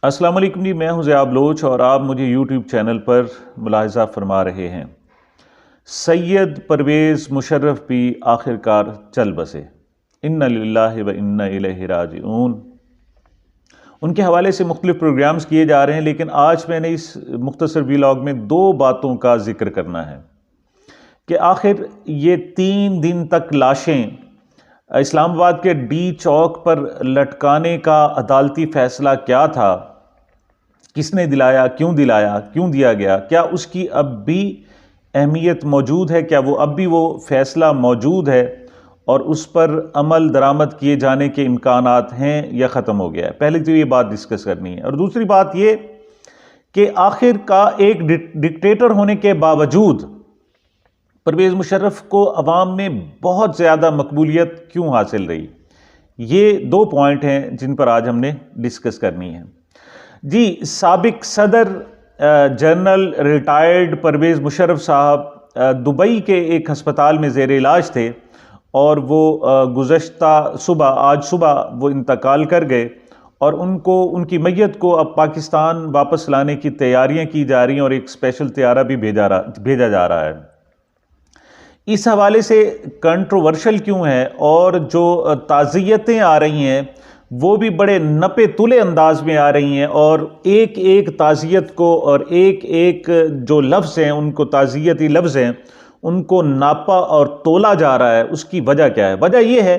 السلام علیکم جی، میں ہوں ضیاء بلوچ اور آپ مجھے یوٹیوب چینل پر ملاحظہ فرما رہے ہیں۔ سید پرویز مشرف بھی آخر کار چل بسے، انا للہ و انا الیہ راجعون۔ ان کے حوالے سے مختلف پروگرامز کیے جا رہے ہیں، لیکن آج میں نے اس مختصر ویلاگ میں دو باتوں کا ذکر کرنا ہے کہ آخر یہ 3 دن تک لاشیں اسلام آباد کے ڈی چوک پر لٹکانے کا عدالتی فیصلہ کیا تھا، کس نے دلایا، کیوں دیا گیا، کیا اس کی اب بھی اہمیت موجود ہے، کیا اب بھی وہ فیصلہ موجود ہے اور اس پر عمل درآمد کیے جانے کے امکانات ہیں یا ختم ہو گیا ہے؟ پہلے تو یہ بات ڈسکس کرنی ہے، اور دوسری بات یہ کہ آخر کا ایک ڈکٹیٹر ہونے کے باوجود پرویز مشرف کو عوام میں بہت زیادہ مقبولیت کیوں حاصل رہی؟ یہ 2 پوائنٹ ہیں جن پر آج ہم نے ڈسکس کرنی ہے۔ جی، سابق صدر جنرل ریٹائرڈ پرویز مشرف صاحب دبئی کے ایک ہسپتال میں زیر علاج تھے اور وہ آج صبح وہ انتقال کر گئے، اور ان کی میت کو اب پاکستان واپس لانے کی تیاریاں کی جا رہی ہیں اور ایک اسپیشل طیارہ بھی بھیجا جا رہا ہے۔ اس حوالے سے کنٹروورشل کیوں ہے، اور جو تعزیتیں آ رہی ہیں وہ بھی بڑے نپے تلے انداز میں آ رہی ہیں، اور ایک ایک تعزیت کو اور ایک جو لفظ ہیں، ان کو تعزیتی لفظ ہیں، ان کو ناپا اور تولا جا رہا ہے۔ اس کی وجہ کیا ہے؟ وجہ یہ ہے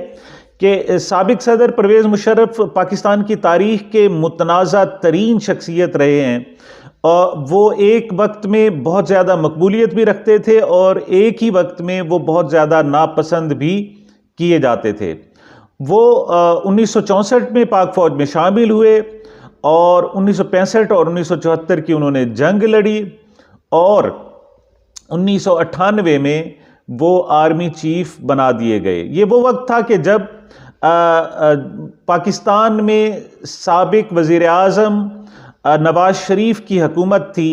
کہ سابق صدر پرویز مشرف پاکستان کی تاریخ کے متنازع ترین شخصیت رہے ہیں، اور وہ ایک وقت میں بہت زیادہ مقبولیت بھی رکھتے تھے اور ایک ہی وقت میں وہ بہت زیادہ ناپسند بھی کیے جاتے تھے۔ وہ 1964 میں پاک فوج میں شامل ہوئے، اور 1965 اور 1974 کی انہوں نے جنگ لڑی، اور 1998 میں وہ آرمی چیف بنا دیے گئے۔ یہ وہ وقت تھا کہ جب پاکستان میں سابق وزیر اعظم نواز شریف کی حکومت تھی،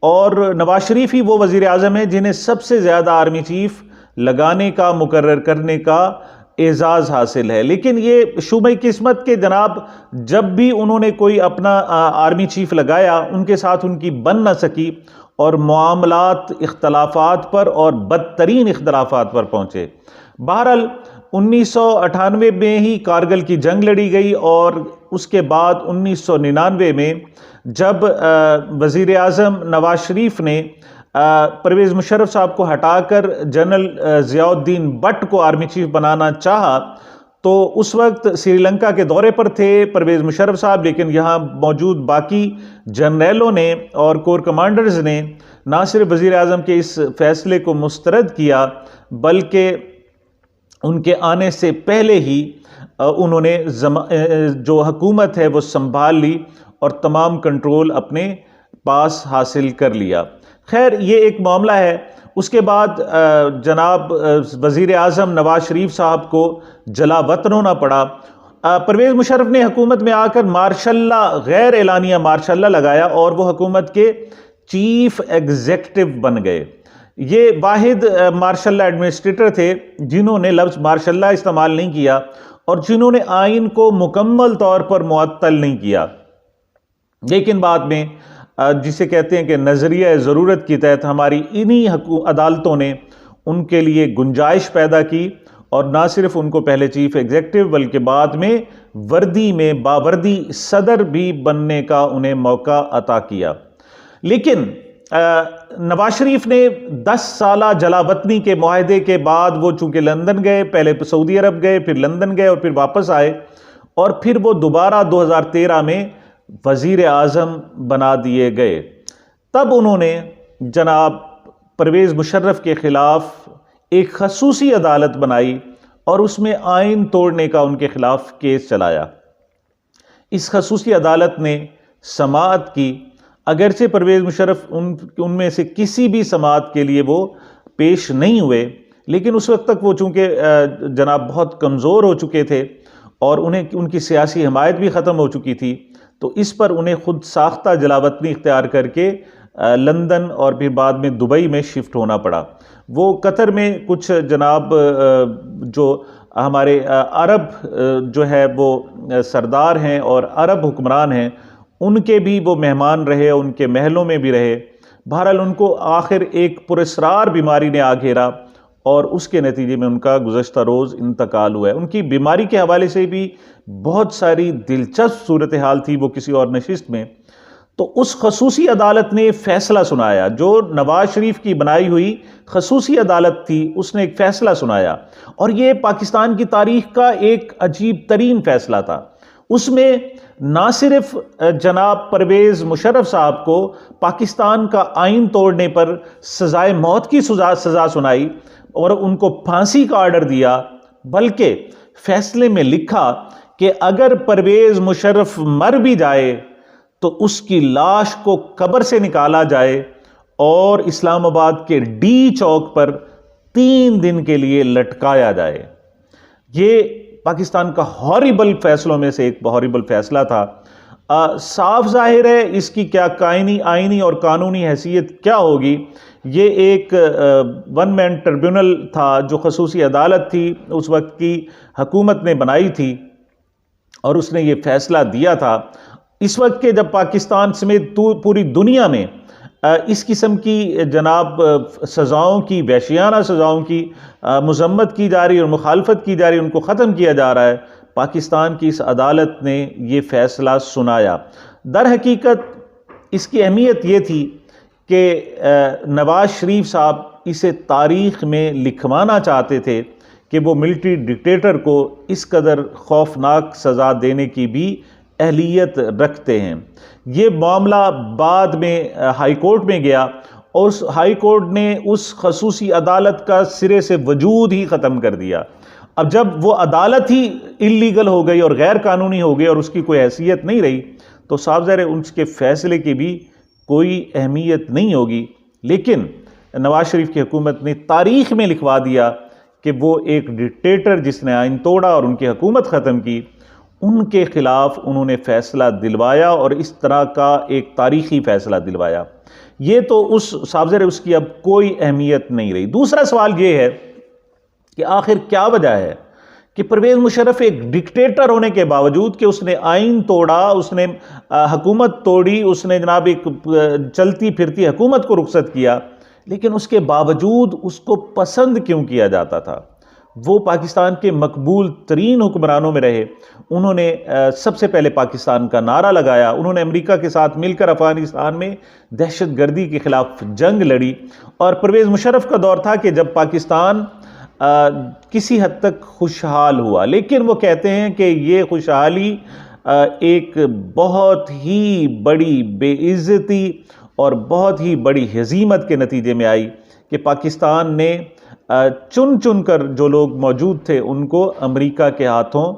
اور نواز شریف ہی وہ وزیر اعظم ہیں جنہیں سب سے زیادہ آرمی چیف لگانے کا، مقرر کرنے کا اعزاز حاصل ہے۔ لیکن یہ شعبہ قسمت کے جناب، جب بھی انہوں نے کوئی اپنا آرمی چیف لگایا، ان کے ساتھ ان کی بن نہ سکی، اور معاملات اختلافات پر اور بدترین اختلافات پر پہنچے۔ بہرحال 1998 میں ہی کارگل کی جنگ لڑی گئی، اور اس کے بعد 1999 میں جب وزیر اعظم نواز شریف نے پرویز مشرف صاحب کو ہٹا کر جنرل ضیاء الدین بٹ کو آرمی چیف بنانا چاہا، تو اس وقت سری لنکا کے دورے پر تھے پرویز مشرف صاحب، لیکن یہاں موجود باقی جنرلوں نے اور کور کمانڈرز نے نہ صرف وزیر اعظم کے اس فیصلے کو مسترد کیا، بلکہ ان کے آنے سے پہلے ہی انہوں نے جو حکومت ہے وہ سنبھال لی اور تمام کنٹرول اپنے پاس حاصل کر لیا۔ خیر، یہ ایک معاملہ ہے۔ اس کے بعد جناب وزیر اعظم نواز شریف صاحب کو جلا وطن ہونا پڑا۔ پرویز مشرف نے حکومت میں آ کر مارشل لاء، غیر اعلانیہ مارشل لاء لگایا، اور وہ حکومت کے چیف ایگزیکٹو بن گئے۔ یہ واحد مارشل لاء ایڈمنسٹریٹر تھے جنہوں نے لفظ مارشل لاء استعمال نہیں کیا، اور جنہوں نے آئین کو مکمل طور پر معطل نہیں کیا، لیکن بعد میں جسے کہتے ہیں کہ نظریہ ضرورت کی تحت ہماری انہی عدالتوں نے ان کے لیے گنجائش پیدا کی، اور نہ صرف ان کو پہلے چیف ایگزیکٹو بلکہ بعد میں وردی میں باوردی صدر بھی بننے کا انہیں موقع عطا کیا۔ لیکن نواز شریف نے 10 سالہ جلا وطنی کے معاہدے کے بعد وہ چونکہ لندن گئے، پہلے سعودی عرب گئے، پھر لندن گئے، اور پھر واپس آئے، اور پھر وہ دوبارہ 2013 میں وزیر اعظم بنا دیے گئے۔ تب انہوں نے جناب پرویز مشرف کے خلاف ایک خصوصی عدالت بنائی، اور اس میں آئین توڑنے کا ان کے خلاف کیس چلایا۔ اس خصوصی عدالت نے سماعت کی، اگرچہ پرویز مشرف ان میں سے کسی بھی سماعت کے لیے وہ پیش نہیں ہوئے، لیکن اس وقت تک وہ چونکہ جناب بہت کمزور ہو چکے تھے، اور ان کی سیاسی حمایت بھی ختم ہو چکی تھی، تو اس پر انہیں خود ساختہ جلاوطنی اختیار کر کے لندن اور پھر بعد میں دبئی میں شفٹ ہونا پڑا۔ وہ قطر میں کچھ جناب جو ہمارے عرب جو ہے وہ سردار ہیں اور عرب حکمران ہیں، ان کے بھی وہ مہمان رہے، ان کے محلوں میں بھی رہے۔ بہرحال ان کو آخر ایک پراسرار بیماری نے آ گھیرا اور اس کے نتیجے میں ان کا گزشتہ روز انتقال ہوا ہے۔ ان کی بیماری کے حوالے سے بھی بہت ساری دلچسپ صورتحال تھی، وہ کسی اور نشست میں۔ تو اس خصوصی عدالت نے فیصلہ سنایا، جو نواز شریف کی بنائی ہوئی خصوصی عدالت تھی، اس نے ایک فیصلہ سنایا، اور یہ پاکستان کی تاریخ کا ایک عجیب ترین فیصلہ تھا۔ اس میں نہ صرف جناب پرویز مشرف صاحب کو پاکستان کا آئین توڑنے پر سزائے موت کی سزا سنائی اور ان کو پھانسی کا آرڈر دیا، بلکہ فیصلے میں لکھا کہ اگر پرویز مشرف مر بھی جائے تو اس کی لاش کو قبر سے نکالا جائے اور اسلام آباد کے ڈی چوک پر 3 دن کے لیے لٹکایا جائے۔ یہ پاکستان کا ہاریبل فیصلوں میں سے ایک ہاریبل فیصلہ تھا۔ صاف ظاہر ہے اس کی کیا آئینی اور قانونی حیثیت کیا ہوگی۔ یہ ایک ون مین ٹربیونل تھا جو خصوصی عدالت تھی، اس وقت کی حکومت نے بنائی تھی اور اس نے یہ فیصلہ دیا تھا۔ اس وقت کے جب پاکستان سمیت پوری دنیا میں اس قسم کی جناب سزاؤں کی، وحشیانہ سزاؤں کی مذمت کی جا رہی اور مخالفت کی جا رہی، ان کو ختم کیا جا رہا ہے، پاکستان کی اس عدالت نے یہ فیصلہ سنایا۔ در حقیقت اس کی اہمیت یہ تھی کہ نواز شریف صاحب اسے تاریخ میں لکھوانا چاہتے تھے کہ وہ ملٹری ڈکٹیٹر کو اس قدر خوفناک سزا دینے کی بھی اہلیت رکھتے ہیں۔ یہ معاملہ بعد میں ہائی کورٹ میں گیا اور اس ہائی کورٹ نے اس خصوصی عدالت کا سرے سے وجود ہی ختم کر دیا۔ اب جب وہ عدالت ہی اللیگل ہو گئی اور غیر قانونی ہو گئی اور اس کی کوئی حیثیت نہیں رہی، تو صاف ظاہر ہے اس کے فیصلے کی بھی کوئی اہمیت نہیں ہوگی۔ لیکن نواز شریف کی حکومت نے تاریخ میں لکھوا دیا کہ وہ ایک ڈکٹیٹر جس نے آئین توڑا اور ان کی حکومت ختم کی، ان کے خلاف انہوں نے فیصلہ دلوایا اور اس طرح کا ایک تاریخی فیصلہ دلوایا۔ یہ تو صاف ظاہر اس کی اب کوئی اہمیت نہیں رہی۔ دوسرا سوال یہ ہے کہ آخر کیا وجہ ہے کہ پرویز مشرف ایک ڈکٹیٹر ہونے کے باوجود کہ اس نے آئین توڑا، اس نے حکومت توڑی، اس نے جناب ایک چلتی پھرتی حکومت کو رخصت کیا، لیکن اس کے باوجود اس کو پسند کیوں کیا جاتا تھا؟ وہ پاکستان کے مقبول ترین حکمرانوں میں رہے۔ انہوں نے سب سے پہلے پاکستان کا نعرہ لگایا، انہوں نے امریکہ کے ساتھ مل کر افغانستان میں دہشت گردی کے خلاف جنگ لڑی، اور پرویز مشرف کا دور تھا کہ جب پاکستان کسی حد تک خوشحال ہوا، لیکن وہ کہتے ہیں کہ یہ خوشحالی ایک بہت ہی بڑی بے عزتی اور بہت ہی بڑی ہزیمت کے نتیجے میں آئی کہ پاکستان نے چن چن کر جو لوگ موجود تھے ان کو امریکہ کے ہاتھوں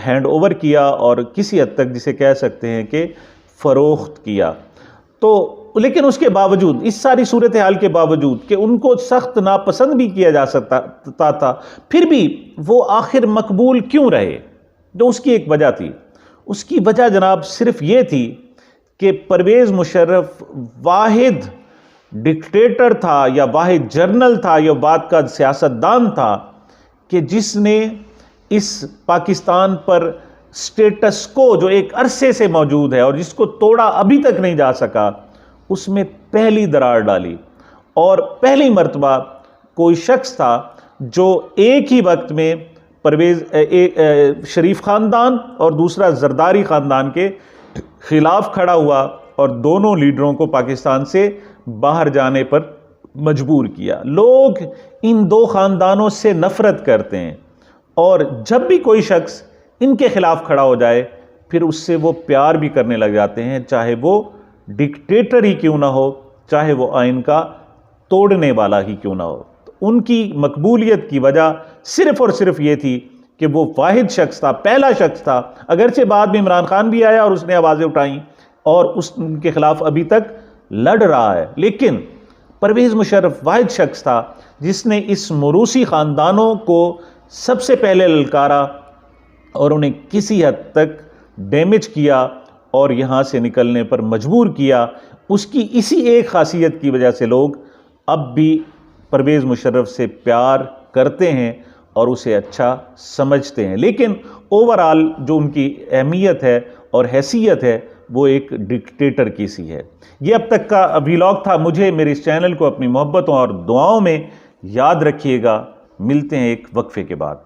ہینڈ اوور کیا اور کسی حد تک جسے کہہ سکتے ہیں کہ فروخت کیا۔ تو لیکن اس کے باوجود، اس ساری صورتحال کے باوجود کہ ان کو سخت ناپسند بھی کیا جا سکتا تھا، پھر بھی وہ آخر مقبول کیوں رہے؟ جو اس کی ایک وجہ تھی، اس کی وجہ جناب صرف یہ تھی کہ پرویز مشرف واحد ڈکٹیٹر تھا یا واحد جرنل تھا یا بعد کا سیاستدان تھا کہ جس نے اس پاکستان پر سٹیٹس کو جو ایک عرصے سے موجود ہے اور جس کو توڑا ابھی تک نہیں جا سکا، اس میں پہلی درار ڈالی، اور پہلی مرتبہ کوئی شخص تھا جو ایک ہی وقت میں پرویز شریف خاندان اور دوسرا زرداری خاندان کے خلاف کھڑا ہوا اور دونوں لیڈروں کو پاکستان سے باہر جانے پر مجبور کیا۔ لوگ ان دو خاندانوں سے نفرت کرتے ہیں، اور جب بھی کوئی شخص ان کے خلاف کھڑا ہو جائے پھر اس سے وہ پیار بھی کرنے لگ جاتے ہیں، چاہے وہ ڈکٹیٹر ہی کیوں نہ ہو، چاہے وہ آئین کا توڑنے والا ہی کیوں نہ ہو۔ ان کی مقبولیت کی وجہ صرف اور صرف یہ تھی کہ وہ واحد شخص تھا، پہلا شخص تھا، اگرچہ بعد میں عمران خان بھی آیا اور اس نے آوازیں اٹھائیں اور ان کے خلاف ابھی تک لڑ رہا ہے، لیکن پرویز مشرف واحد شخص تھا جس نے اس موروثی خاندانوں کو سب سے پہلے للکارا اور انہیں کسی حد تک ڈیمیج کیا اور یہاں سے نکلنے پر مجبور کیا۔ اس کی اسی ایک خاصیت کی وجہ سے لوگ اب بھی پرویز مشرف سے پیار کرتے ہیں اور اسے اچھا سمجھتے ہیں، لیکن اوورآل جو ان کی اہمیت ہے اور حیثیت ہے وہ ایک ڈکٹیٹر کی سی ہے۔ یہ اب تک کا ویلاگ تھا۔ مجھے میرے اس چینل کو اپنی محبتوں اور دعاؤں میں یاد رکھیے گا۔ ملتے ہیں ایک وقفے کے بعد۔